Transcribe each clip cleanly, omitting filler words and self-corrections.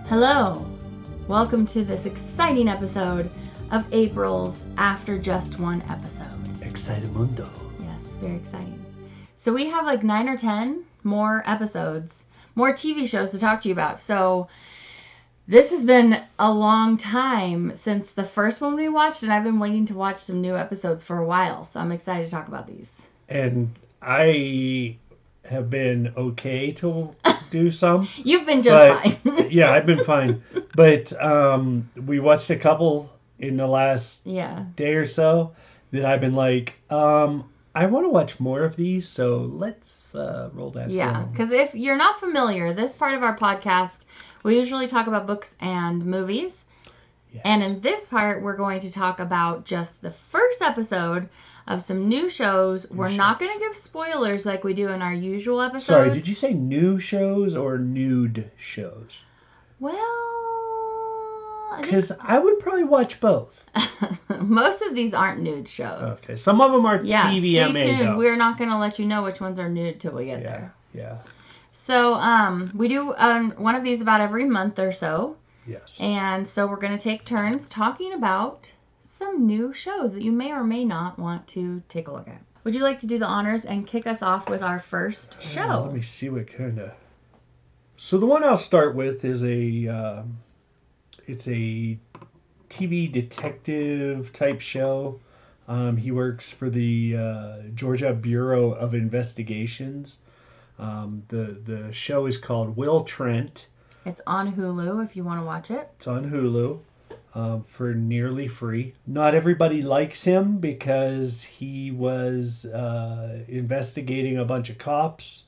Hello, welcome to this exciting episode of April's After Just One Episode. Excitamundo. Yes, very exciting. So we have like 9 or 10 more episodes, more TV shows to talk to you about. So this has been a long time since the first one we watched, and I've been waiting to watch some new episodes for a while. So I'm excited to talk about these. And I have been okay to do some. You've been just fine. Yeah, I've been fine. But we watched a couple in the last day or so that I've been like, I want to watch more of these, so let's roll that. Yeah, because if you're not familiar, this part of our podcast, we usually talk about books and movies. Yes. And in this part, we're going to talk about just the first episode of some new shows. We're not going to give spoilers like we do in our usual episodes. Sorry, did you say new shows or nude shows? Well, because I would probably watch both. Most of these aren't nude shows. Okay, some of them are Stay TVMA. tuned. Though. We're not going to let you know which ones are nude till we get there. Yeah. So we do one of these about every month or so. Yes. And so we're going to take turns talking about some new shows that you may or may not want to take a look at. Would you like to do the honors and kick us off with our first show? Let me see what kind of... So the one I'll start with is it's a TV detective type show. He works for the Georgia Bureau of Investigations. The show is called Will Trent. It's on Hulu if you want to watch it. It's on Hulu for nearly free. Not everybody likes him because he was investigating a bunch of cops,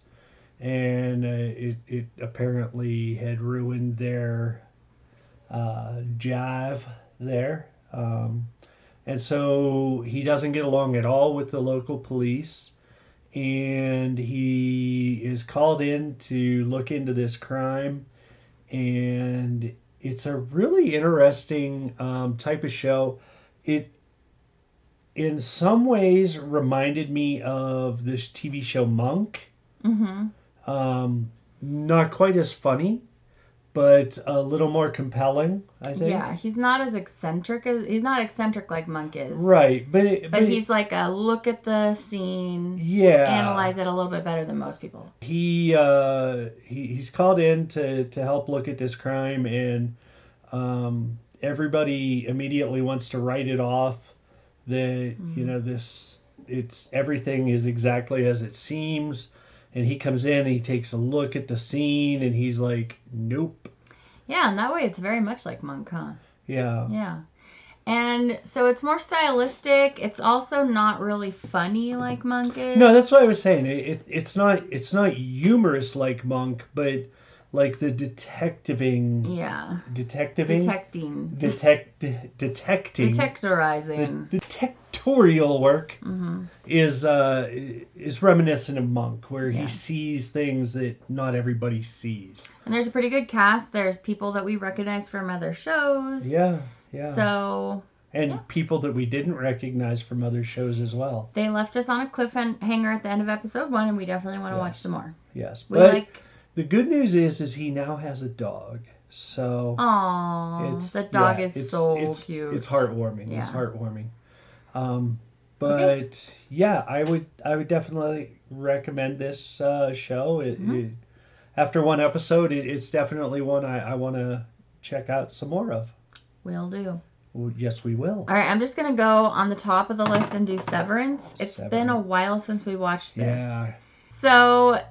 and it apparently had ruined their jive there. And so he doesn't get along at all with the local police, and he is called in to look into this crime. And it's a really interesting type of show. It, in some ways, reminded me of this TV show Monk. Mm-hmm. Not quite as funny, but a little more compelling, I think. Yeah, he's not eccentric like Monk is. Right, but he's like a look at the scene, analyze it a little bit better than most people. He's called in to help look at this crime, and everybody immediately wants to write it off. That everything is exactly as it seems. And he comes in and he takes a look at the scene and he's like, nope. Yeah, and that way it's very much like Monk, huh? Yeah. Yeah. And so it's more stylistic. It's also not really funny like Monk is. No, that's what I was saying. It's not humorous like Monk, but like the detectiving. Yeah. Detectiving? Detecting. Detecting. Detectorizing. The detectorial work is reminiscent of Monk, where he sees things that not everybody sees. And there's a pretty good cast. There's people that we recognize from other shows. Yeah. So... And people that we didn't recognize from other shows as well. They left us on a cliffhanger at the end of episode 1, and we definitely want to watch some more. Yes. The good news is he now has a dog. So aww, the dog is so cute. It's heartwarming. Yeah. It's heartwarming. I would definitely recommend this show. After one episode, it's definitely one I want to check out some more of. Will do. Well, yes, we will. All right, I'm just going to go on the top of the list and do Severance. It's been a while since we watched this. Yeah. So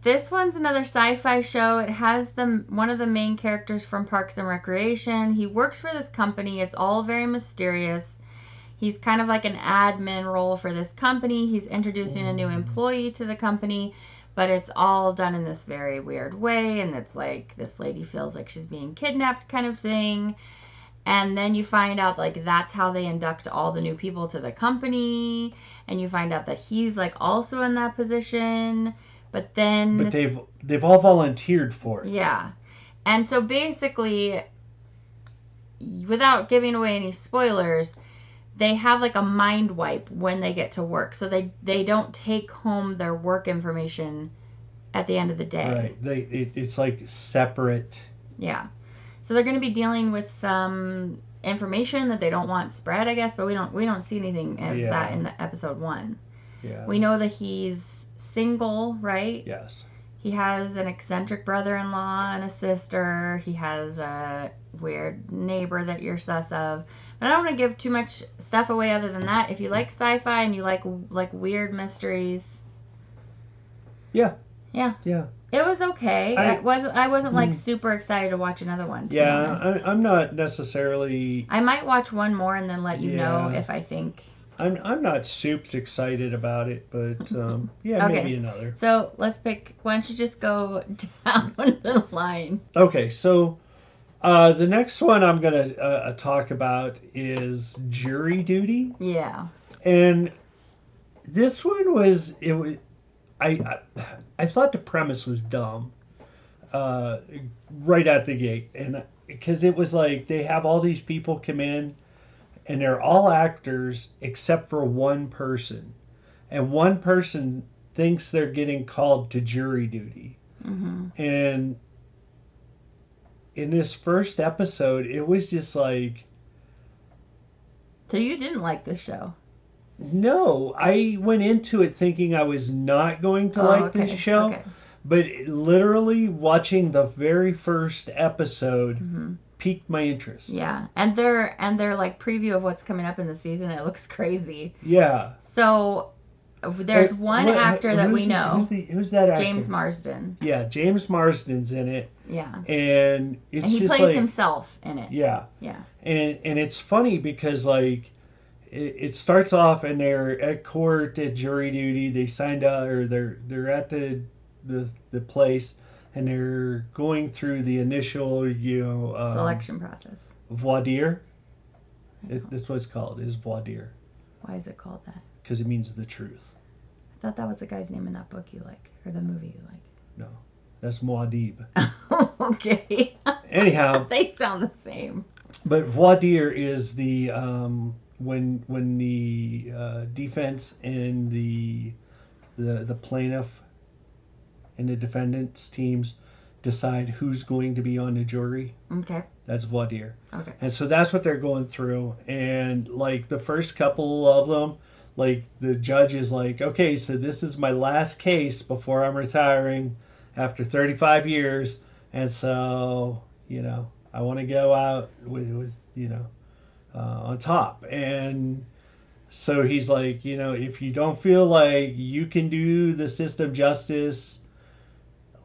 this one's another sci-fi show. It has one of the main characters from Parks and Recreation. He works for this company. It's all very mysterious. He's kind of like an admin role for this company. He's introducing a new employee to the company, but it's all done in this very weird way. And it's like this lady feels like she's being kidnapped kind of thing. And then you find out like that's how they induct all the new people to the company. And you find out that he's like also in that position. But then... But they've all volunteered for it. Yeah. And so basically without giving away any spoilers, they have like a mind wipe when they get to work. So they don't take home their work information at the end of the day. Right. It's like separate. Yeah. So they're going to be dealing with some information that they don't want spread, I guess, but we don't see anything of that in the episode 1. Yeah. We know that he's single, right? Yes. He has an eccentric brother-in-law and a sister. He has a weird neighbor that you're sus of. But I don't want to give too much stuff away other than that. If you like sci-fi and you like weird mysteries, Yeah. yeah, Yeah. it was okay. I wasn't like super excited to watch another one. To be honest. I'm not necessarily. I might watch one more and then let you know Yeah. if I think. I'm not soups excited about it, but yeah, Okay. maybe another. So let's pick. Why don't you just go down the line? Okay, so the next one I'm gonna talk about is jury duty, Yeah. and this one was. I thought the premise was dumb, right out the gate, and because it was like they have all these people come in, and they're all actors except for one person, and one person thinks they're getting called to jury duty, and in this first episode, it was just like, So you didn't like this show? no, I went into it thinking I was not going to like okay. this show, Okay. but literally watching the very first episode piqued my interest. Yeah, and their like preview of what's coming up in the season, it looks crazy. Yeah. So there's one actor that we know. Who's that actor? James Marsden. Yeah, James Marsden's in it, Yeah. and it's And he just plays like, himself in it. yeah, Yeah. and it's funny because like it starts off and they're at court at jury duty. They signed up, or they're at the place, and they're going through the initial Selection process. voir dire. That's what it's called, is voir dire, Why is it called that? because it means the truth. I thought that was the guy's name in that book you like, or the movie you No, that's Muad'Dib. like. Okay. Anyhow, They sound the same. but voir dire is the when the defense and the plaintiff and the defendant's teams decide who's going to be on the jury. Okay. That's voir dire. Okay. And so that's what they're going through. And like the first couple of them, like the judge is like, okay, so this is my last case before I'm retiring after 35 years. And so, I want to go out with on top. And so he's like, if you don't feel like you can do the system justice,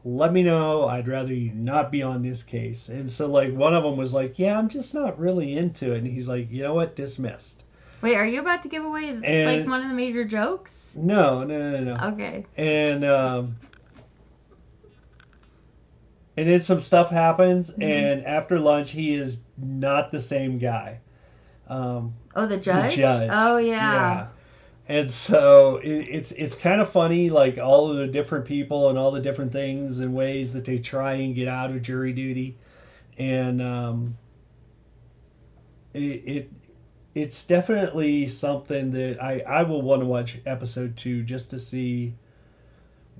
let me know. I'd rather you not be on this case. And so like one of them was like, yeah, I'm just not really into it. And he's like, you know what? Dismissed. Wait, are you about to give away like one of the major jokes? No. Okay. And then some stuff happens, and after lunch, he is not the same guy. Oh, the judge? The judge. Oh, yeah. And so it's kind of funny, like all of the different people and all the different things and ways that they try and get out of jury duty, and it's definitely something that I will want to watch episode 2 just to see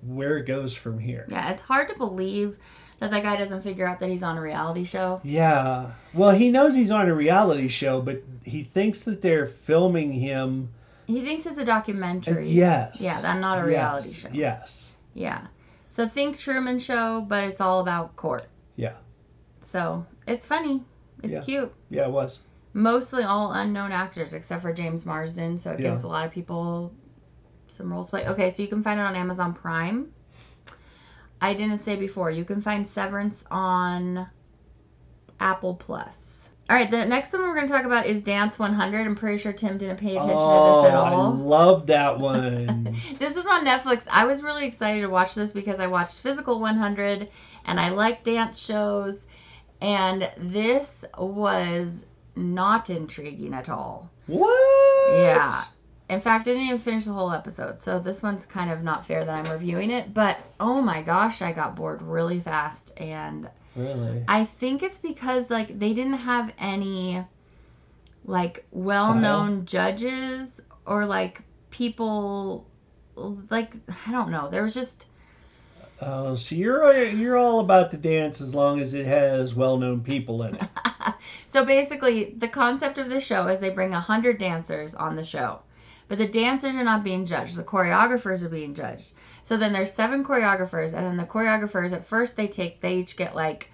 where it goes from here. Yeah, it's hard to believe that guy doesn't figure out that he's on a reality show. Yeah. Well, he knows he's on a reality show, but he thinks that they're filming him. He thinks it's a documentary. Yes. Yeah, that's not a reality show. Yes. Yeah. So think Truman Show, but it's all about court. Yeah. So it's funny. It's cute. Yeah, it was. Mostly all unknown actors except for James Marsden, so it gives a lot of people some roles to play. Okay, so you can find it on Amazon Prime. I didn't say before, you can find Severance on Apple Plus. All right, the next one we're going to talk about is Dance 100. I'm pretty sure Tim didn't pay attention to this at all. I love that one. This was on Netflix. I was really excited to watch this because I watched Physical 100 and I like dance shows. And this was not intriguing at all. What? Yeah. In fact, I didn't even finish the whole episode, so this one's kind of not fair that I'm reviewing it. But, oh my gosh, I got bored really fast. And Really? I think it's because like they didn't have any like Style? well-known judges or like people like I don't know. There was just Oh, so you're all about the dance as long as it has well-known people in it. so basically the concept of the show is they bring 100 dancers on the show. But the dancers are not being judged. The choreographers are being judged. So then there's 7 choreographers and then the choreographers at first they each get like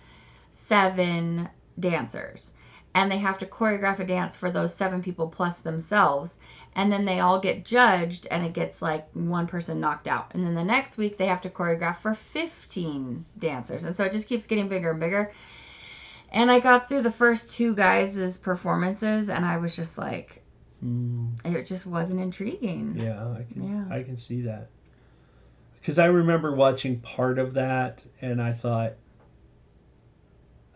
7 dancers and they have to choreograph a dance for those 7 people plus themselves, and then they all get judged and it gets like one person knocked out, and then the next week they have to choreograph for 15 dancers, and so it just keeps getting bigger and bigger. And I got through the first 2 guys' performances and I was just like, Mm, it just wasn't intriguing. yeah, Yeah. I can see that. Because I remember watching part of that, and I thought,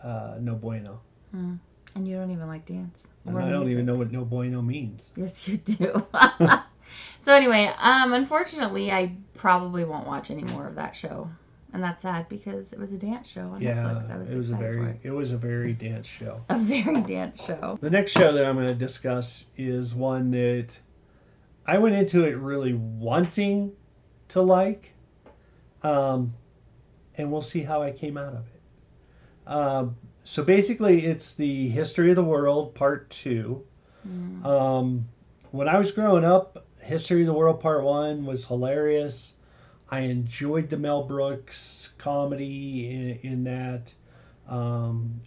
no bueno. Hmm. And you don't even like dance And or I don't even music. know what no bueno means. Yes, you do. So anyway, unfortunately, I probably won't watch any more of that show, and that's sad because it was a dance show on Yeah, Netflix. I was excited for it. it was a very dance show. A very dance show. The next show that I'm going to discuss is one that I went into it really wanting to like, um, and we'll see how I came out of it. So basically, it's the History of the World Part 2. Mm. When I was growing up, History of the World Part 1 was hilarious. I enjoyed the Mel Brooks comedy in that.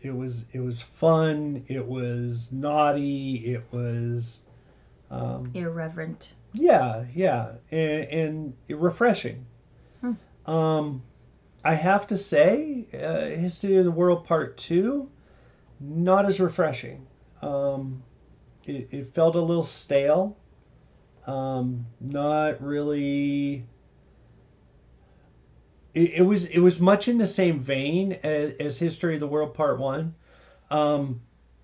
It was fun. It was naughty. It was Irreverent. yeah, and refreshing. Hmm. I have to say, History of the World Part 2, not as refreshing. It felt a little stale. Not really. It was much in the same vein as History of the World Part 1,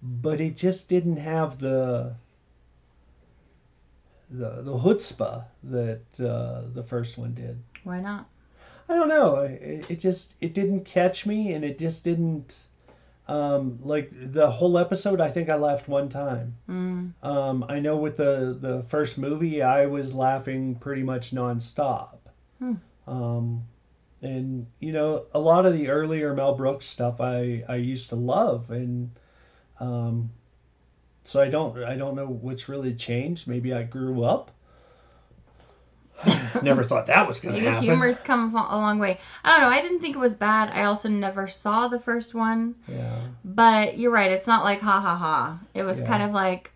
but it just didn't have the chutzpah that the first one did. Why not? I don't know. It didn't catch me, and it just didn't. Like the whole episode, I think I laughed one time. Mm. I know with the first movie, I was laughing pretty much nonstop. Hmm. Um, and a lot of the earlier Mel Brooks stuff I used to love, and um, so I don't know what's really changed. Maybe I grew up. Never thought that was going to Maybe happen. humor's come a long way. I don't know. I didn't think it was bad. I also never saw the first one. Yeah. But you're right. It's not like ha ha ha. It was Yeah. kind of like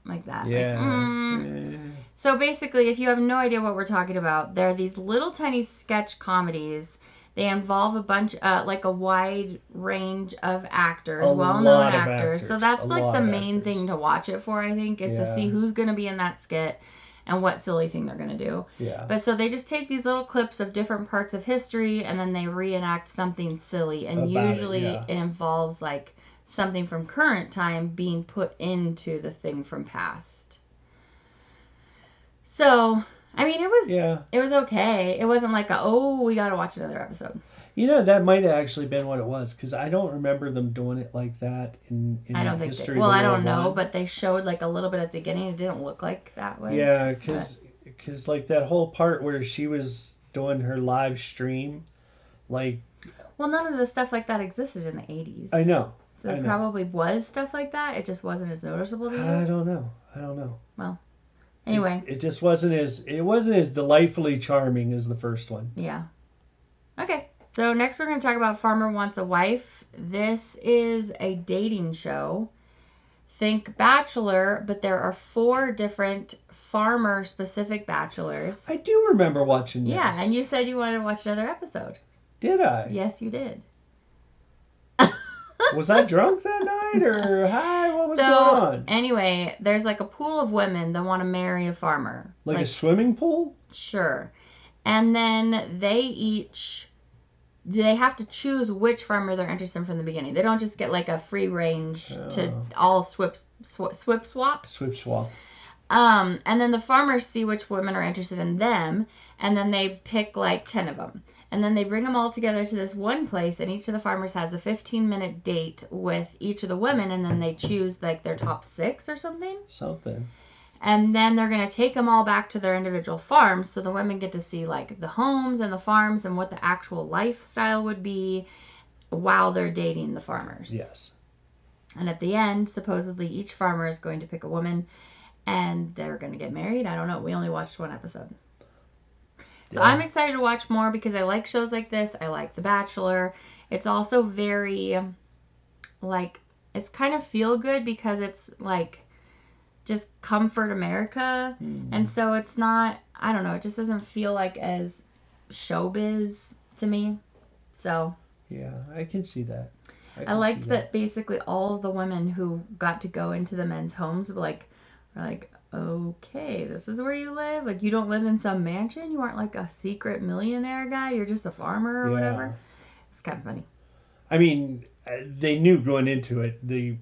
like that. Yeah. Like, So basically, if you have no idea what we're talking about, there are these little tiny sketch comedies. They involve a bunch, like a wide range of actors, A well-known lot of actors. So actors. that's A like lot the of main actors. thing to watch it for, I think, is to Yeah. see who's going to be in that skit and what silly thing they're going to do. Yeah. But so they just take these little clips of different parts of history and then they reenact something silly. And About it, usually yeah. it involves like something from current time being put into the thing from past. So, I mean, it was okay. It wasn't like we got to watch another episode. That might have actually been what it was, because I don't remember them doing it like that in I don't the think history well, of the I world don't know, one. but they showed like a little bit at the beginning. It didn't look like that was. Yeah, because like that whole part where she was doing her live stream, like Well, none of the stuff like that existed in the 80s. I know. So there probably was stuff like that. It just wasn't as noticeable to you. I don't know. Well, anyway. It just wasn't as delightfully charming as the first one. Yeah. Okay. So next we're going to talk about Farmer Wants a Wife. This is a dating show. Think Bachelor, but there are 4 different farmer-specific bachelors. I do remember watching this. Yeah, and you said you wanted to watch another episode. Did I? Yes, you did. Was I drunk that night, or hi? What was So, going on? anyway, there's like a pool of women that want to marry a farmer. Like a swimming pool? Sure. And then they have to choose which farmer they're interested in from the beginning. They don't just get like a free range to all swip swap. Swip swap. And then the farmers see which women are interested in them, and then they pick like 10 of them. And then they bring them all together to this one place, and each of the farmers has a 15-minute date with each of the women, and then they choose like their top 6 or something. Something. And then they're going to take them all back to their individual farms, so the women get to see like the homes and the farms and what the actual lifestyle would be while they're dating the farmers. Yes. And at the end, supposedly each farmer is going to pick a woman and they're going to get married. I don't know. We only watched one episode. So Yeah. I'm excited to watch more because I like shows like this. I like The Bachelor. It's also very, like, it's kind of feel good because it's like just comfort America. And so it's not, I don't know, it just doesn't feel like as showbiz to me. So Yeah, I can see that. I liked that basically all of the women who got to go into the men's homes were like, okay, this is where you live. Like, you don't live in some mansion. You aren't like a secret millionaire guy. You're just a farmer or whatever. It's kind of funny. I mean, they knew going into it they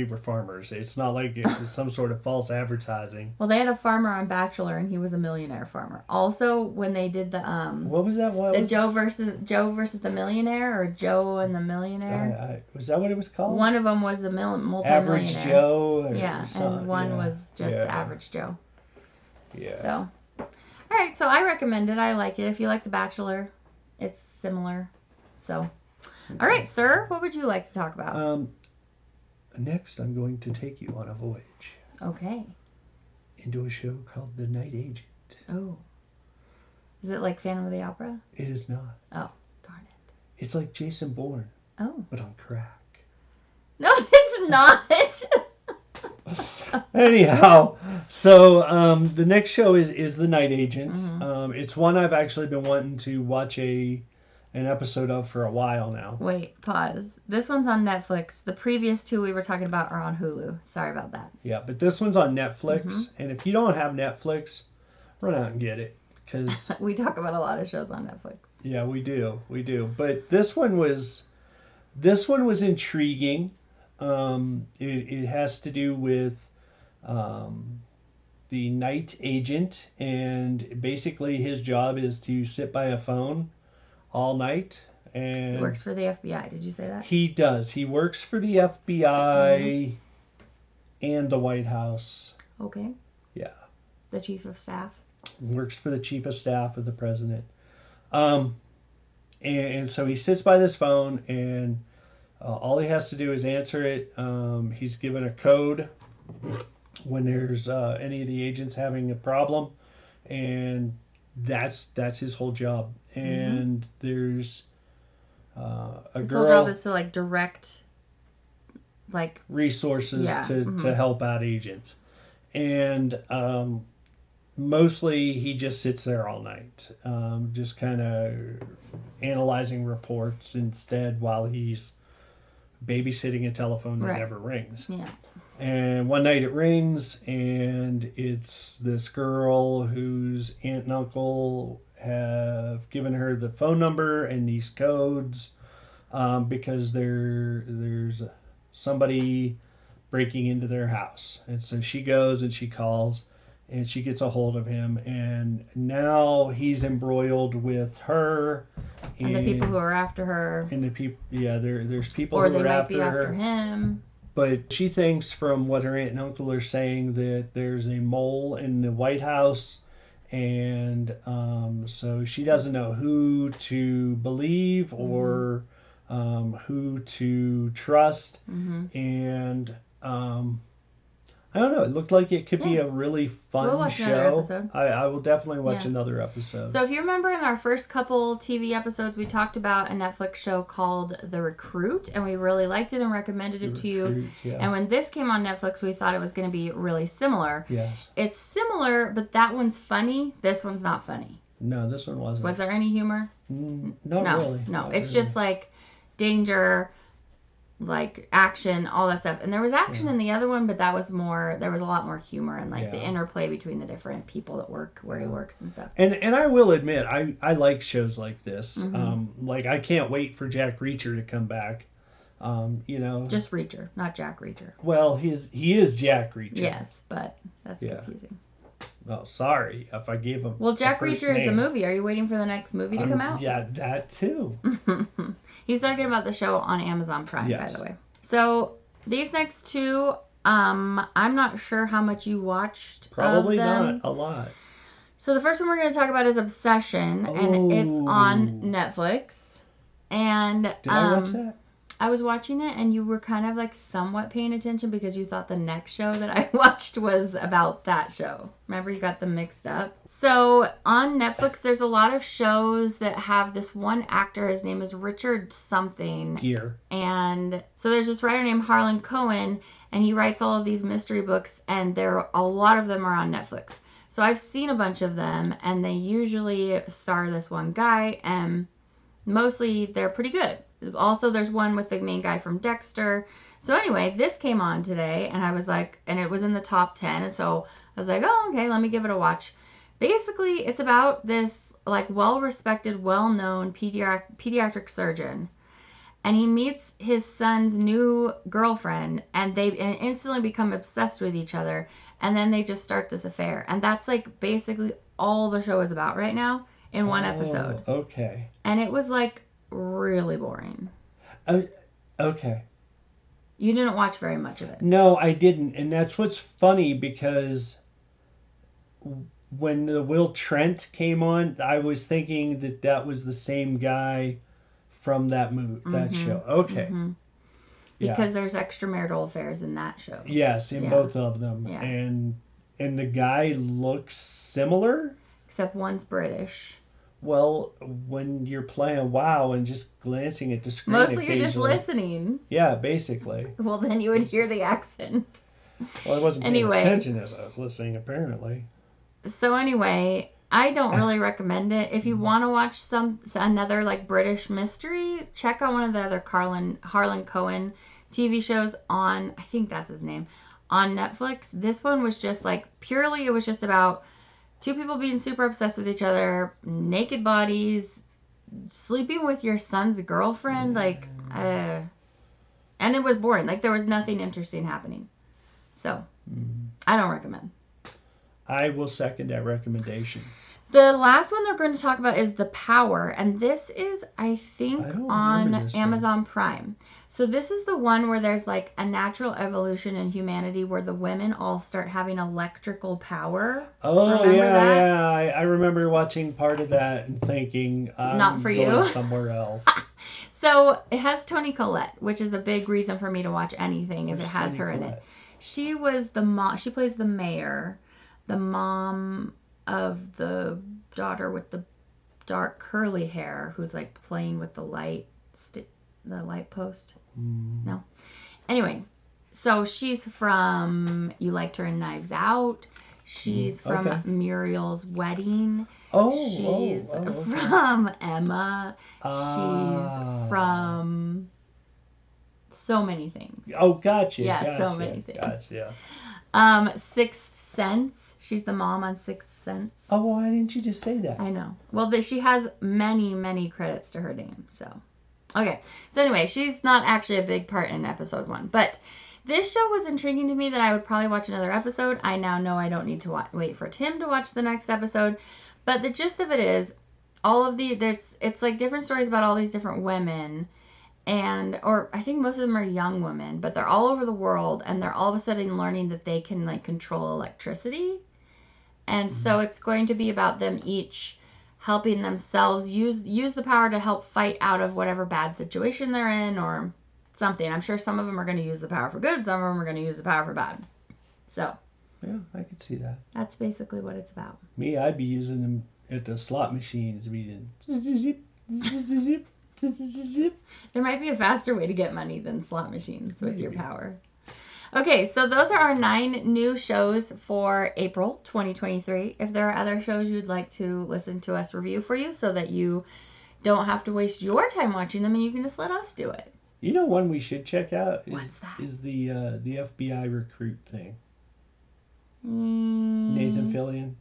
were farmers. It's not like it was some sort of false advertising. Well, they had a farmer on Bachelor, and he was a millionaire farmer. Also, when they did the What was that? What the was Joe versus the Millionaire, or Joe and the Millionaire. was that what it was called? One of them was the multi-millionaire. Average Joe. And one was just Average Joe. Yeah. So, all right. So I recommend it. I like it. If you like The Bachelor, it's similar. So, all right, sir. What would you like to talk about? Next, I'm going to take you on a voyage. Okay. Into a show called The Night Agent. Oh. Is it like Phantom of the Opera? It is not. Oh, darn it. It's like Jason Bourne. Oh. But on crack. No, it's not. Anyhow, so the next show is The Night Agent. Mm-hmm. It's one I've actually been wanting to watch an episode of for a while now. Wait, pause. This one's on Netflix. The previous 2 we were talking about are on Hulu. Sorry about that. Yeah, but this one's on Netflix. And if you don't have Netflix, run out and get it. Cause, we talk about a lot of shows on Netflix. Yeah, we do. But this one was intriguing. It has to do with the night agent, and basically his job is to sit by a phone all night. And He works for the FBI. Did you say that? He does. He works for the FBI and the White House. Okay. Yeah. The chief of staff. Works for the chief of staff of the president. And so he sits by this phone, and all he has to do is answer it. He's given a code when there's any of the agents having a problem, and that's his whole job. And there's a His girl. whole job is to like direct, like resources to help out agents, and mostly he just sits there all night, just kind of analyzing reports instead while he's babysitting a telephone that never rings. Yeah. And one night it rings, and it's this girl whose aunt and uncle have given her the phone number and these codes because there's somebody breaking into their house. And so she goes and she calls, and she gets a hold of him, and now he's embroiled with her and the people who are after her. And the people, there's people or who they are might after be her. after him. But she thinks, from what her aunt and uncle are saying, that there's a mole in the White House, and so she doesn't know who to believe or who to trust. And I don't know. It looked like it could be a really fun show. I will definitely watch another episode. So if you remember, in our first couple TV episodes, we talked about a Netflix show called The Recruit, and we really liked it and recommended it to you. Yeah. And when this came on Netflix, we thought it was going to be really similar. Yes. It's similar, but that one's funny. This one's not funny. No, this one wasn't. Was there any humor? Not really. No, not it's really. just like danger, like action, all that stuff. And there was action in the other one, but that was more, there was a lot more humor and like the interplay between the different people that work where he works and stuff. And I will admit, I like shows like this. Like, I can't wait for Jack Reacher to come back. Just Reacher, not Jack Reacher. Well, he is Jack Reacher. Yes, but that's confusing. Oh, sorry if I gave him Well, a Jack first Reacher is the name. movie. Are you waiting for the next movie to come out? Yeah, that too. He's talking about the show on Amazon Prime, by the Yes. way. So these next two, I'm not sure how much you watched of Probably not them. a lot. So the first one we're going to talk about is Obsession, and it's on Oh. Netflix. And Did I watch that? I was watching it, and you were kind of like somewhat paying attention because you thought the next show that I watched was about that show. Remember, you got them mixed up. So on Netflix, there's a lot of shows that have this one actor. His name is Richard something. Gear. And so there's this writer named Harlan Cohen, and he writes all of these mystery books, and a lot of them are on Netflix. So I've seen a bunch of them, and they usually star this one guy, and mostly they're pretty good. Also, there's one with the main guy from Dexter. So anyway, this came on today, and I was like, and it was in the top 10, and so I was like, oh, okay, let me give it a watch. Basically, it's about this like well-respected, well-known pediatric surgeon, and he meets his son's new girlfriend, and they instantly become obsessed with each other, and then they just start this affair, and that's like basically all the show is about right now in one episode. Okay. And it was like really boring. Okay. You didn't watch very much of it. No, I didn't, and that's what's funny because when the Will Trent came on, I was thinking that was the same guy from that movie, that show. Okay. Mm-hmm. Yeah. Because there's extramarital affairs in that show. Yes, in both of them. Yeah. And the guy looks similar. Except one's British. Well, when you're playing WoW and just glancing at the screen, mostly you're just listening. Yeah, basically. Well, then you would hear the accent. Well, I wasn't paying attention as I was listening, apparently. So anyway, I don't really recommend it. If you want to watch another like British mystery, check out one of the other Harlan Cohen TV shows on, I think that's his name, on Netflix. This one was just like purely, it was just about two people being super obsessed with each other, naked bodies, sleeping with your son's girlfriend, and it was boring. Like there was nothing interesting happening. So I don't recommend. I will second that recommendation. The last one they're going to talk about is The Power, and this is, I think, on Amazon Prime. So this is the one where there's like a natural evolution in humanity where the women all start having electrical power. Oh, yeah. I remember watching part of that and thinking, not for going you. somewhere else. So it has Toni Collette, which is a big reason for me to watch anything if it has her in it. She was the mom. She plays the mayor, the mom of the daughter with the dark curly hair who's like playing with the light post. No. Anyway, so she's from, you liked her in Knives Out. She's from Muriel's Wedding. She's from Emma. She's from so many things. Oh, gotcha. Yeah, so many things. Gotcha. Sixth Sense. She's the mom on Sixth Sense. Oh, why didn't you just say that? I know. Well, she has many, many credits to her name. So, okay. So anyway, she's not actually a big part in episode 1. But this show was intriguing to me that I would probably watch another episode. I now know I don't need to wait for Tim to watch the next episode. But the gist of it is, it's like different stories about all these different women. Or I think most of them are young women, but they're all over the world, and they're all of a sudden learning that they can like control electricity. And so it's going to be about them each helping themselves use the power to help fight out of whatever bad situation they're in or something. I'm sure some of them are going to use the power for good, some of them are going to use the power for bad. So yeah, I could see that. That's basically what it's about. Me, I'd be using them at the slot machines, There might be a faster way to get money than slot machines with your power. Okay, so those are our 9 new shows for April 2023. If there are other shows you'd like to listen to us review for you so that you don't have to waste your time watching them and you can just let us do it. You know, one we should check out is the FBI recruit thing. Mm. Nathan Fillion.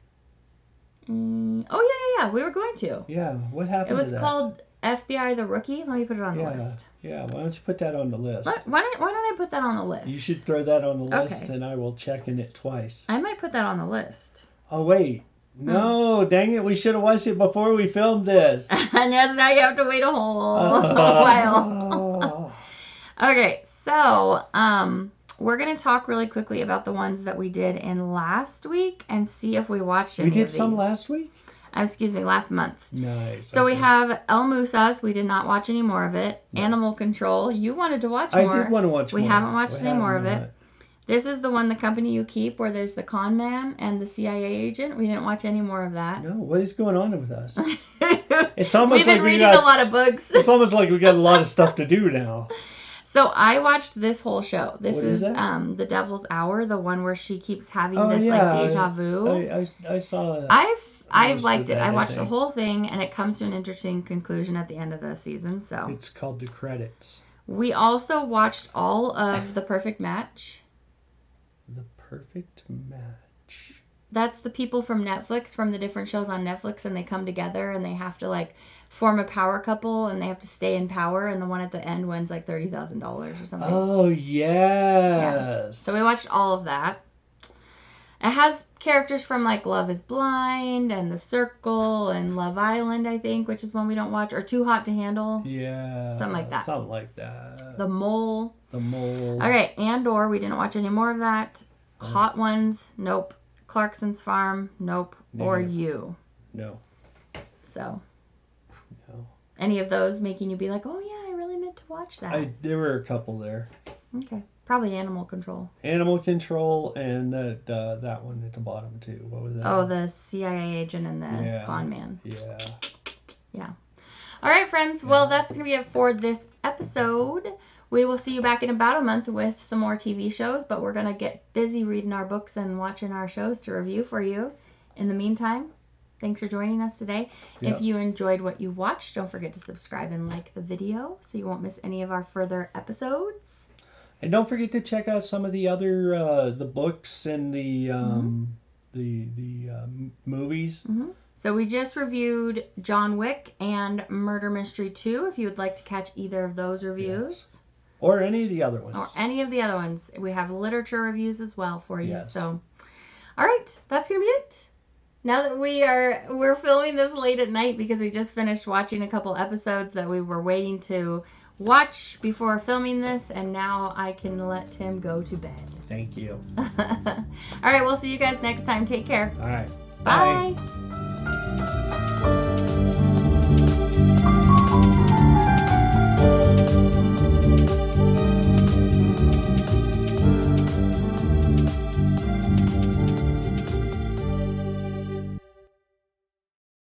Oh, yeah. We were going to. Yeah, what happened to that? It was called FBI The Rookie. Let me put it on the list. Yeah, why don't you put that on the list? Why don't I put that on the list? You should throw that on the list, and I will check in it twice. I might put that on the list. Oh, wait. No, dang it. We should have watched it before we filmed this. And yes, now you have to wait a whole while. Okay, so we're gonna talk really quickly about the ones that we did in last week and see if we watched any We did of these. some last week? Excuse me, last month. Nice. So we have El Musas. We did not watch any more of it. No. Animal Control. You wanted to watch more. I did want to watch more. We haven't watched any more of it. This is the one, The Company You Keep, where there's the con man and the CIA agent. We didn't watch any more of that. No, what is going on with us? It's almost We've been reading a lot of books. It's almost like we got a lot of stuff to do now. So I watched this whole show. This what is The Devil's Hour, the one where she keeps having this yeah. like deja vu. I saw that. I've liked it. I watched the whole thing, and it comes to an interesting conclusion at the end of the season. So it's called The Credits. We also watched all of The Perfect Match. The Perfect Match. That's the people from Netflix, from the different shows on Netflix, and they come together and they have to like form a power couple, and they have to stay in power, and the one at the end wins like $30,000 or something. Oh, yes. Yeah. So we watched all of that. It has characters from like Love is Blind and The Circle and Love Island, I think, which is one we don't watch, or Too Hot to Handle. Yeah. Something like that. Something like that. The Mole. The Mole. Okay, Andor, we didn't watch any more of that. Hot Ones, nope. Clarkson's Farm, nope. Or You. No. So. No. Any of those making you be like, oh yeah, I really meant to watch that? There were a couple there. Okay. Probably Animal Control. Animal Control and that one at the bottom too. What was that? Oh, the CIA agent and the con man. Yeah. Yeah. All right, friends. Well, that's going to be it for this episode. We will see you back in about a month with some more TV shows, but we're going to get busy reading our books and watching our shows to review for you. In the meantime, thanks for joining us today. Yep. If you enjoyed what you watched, don't forget to subscribe and like the video so you won't miss any of our further episodes. And don't forget to check out some of the other the books and the movies. Mm-hmm. So we just reviewed John Wick and Murder Mystery 2. If you would like to catch either of those reviews. Yes. Or any of the other ones. Or any of the other ones. We have literature reviews as well for you. Yes. So, all right, that's gonna be it. Now that we're filming this late at night because we just finished watching a couple episodes that we were waiting to watch before filming this, and now I can let Tim go to bed. Thank you. All right, we'll see you guys next time. Take care. All right. Bye.